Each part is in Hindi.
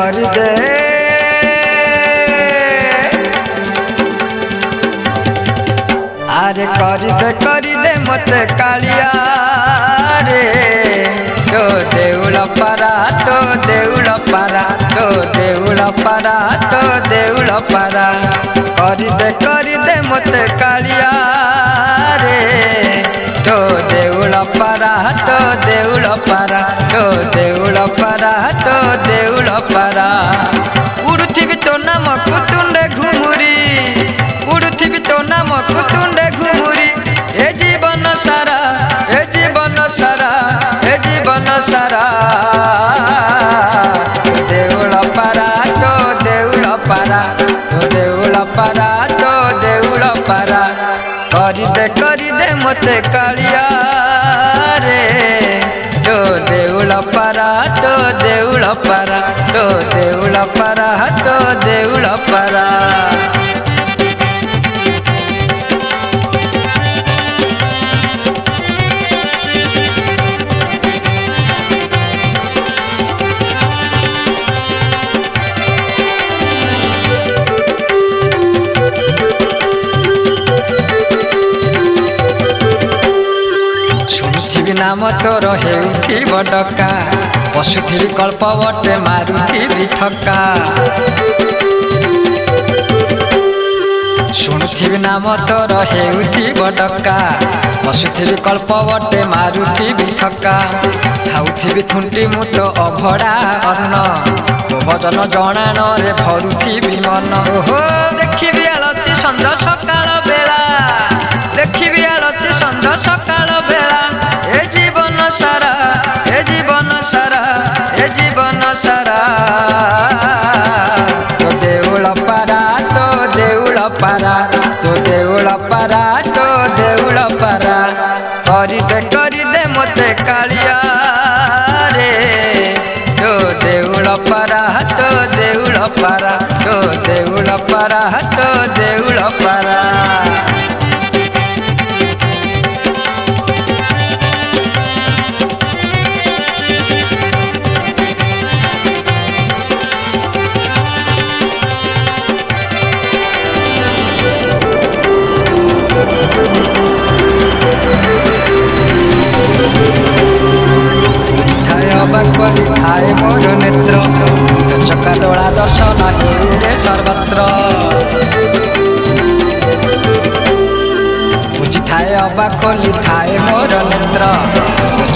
कर दे अरे कर दे मत कालिया रे तो देउल पारा तो देउल पारा तो देउल पारा तो देउल पारा कर दे मत कालिया रे तो देउल पारा तो देउल पारा तो देउल पारा तो देउल पारा उड़ुथिबि तो नाम कुतुंडे घुमुरी उड़ुथिबि तो नाम कुतुंडे घुमुरी ए जीवन सारा ए जीवन सारा ए जीवन सारा देउल पारा तो देउल पारा तो देउल पारा तो देउल पारा कर दे मते कालिया रे तो देउल पारा तो देउल पारा तो देउल पारा तो देउल पारा नाम तोर हेउथिब डका पशुथिबि कल्पवटे मारुथिबि थका शुणुथिबि नाम तोर हेउथिब डका पशुथिबि कल्पवटे मारुथिबि थका खाउथिबि थुंटी मु तो अभड़ा अन्न भजन जणाण रे भरुथिबि मन ओहो देखिबि आलती संध्या सकाळ बेला देखिबि आलती संध्या सकाळ बेला ए जीवन सारा ए जीवन सारा ए जीवन सारा तो देउल पारा तो देउल पारा तो देउल पारा तो देउल पारा कर दे मते कालिया रे तो देउल पारा तो देउल पारा तो देउल पारा तो देउल पारा बाक्वली थाए मोर नेत्र चका डोला दर्शन हेरे सर्वत्र बुझी थाए अबाखोली थाए मोर नेत्र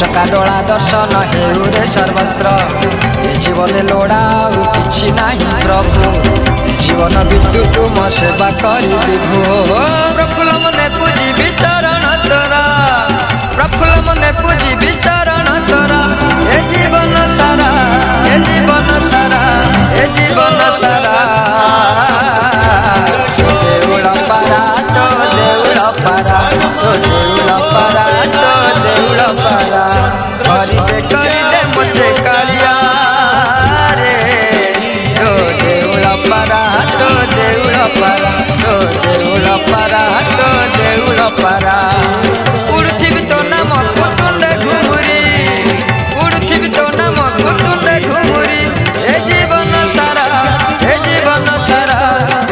चका डोला दर्शन हेरे सर्वत्र जीवन लोड़ा किछि नाही प्रभु जीवन विद्युत तुम सेवा करी विभु प्रफुल्ल मने पूजी विचरण तोरा प्रफुल्ल मने पूजी विचरण तोरा ए जीवन सारा ए जीवन सारा ए जीवन सारा देउल पारा तो देउल पारा तो देउल पारा तो देउल पारा कर दे मते कालिया रे तो देउल पारा तो देउल पारा तो देउल पारा तो देउल पारा उड़ुथिबि तो नाम कुतुंडे घुमुरी उड़ुथिबि तो नाम कुतुंडे घुमुरी ए जीवन सारा ए जीवन सारा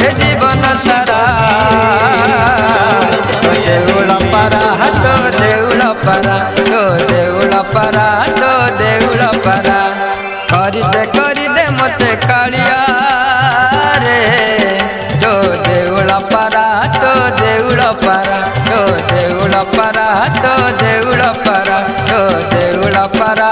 ए जीवन सारा तो देउल पारा तो देउल पारा तो देउल पारा तो देउल पारा कर दे मते कालिया रे तो देउल पारा तो देउल पारा तो देउल पारा तो देउल पारा तो देउल पारा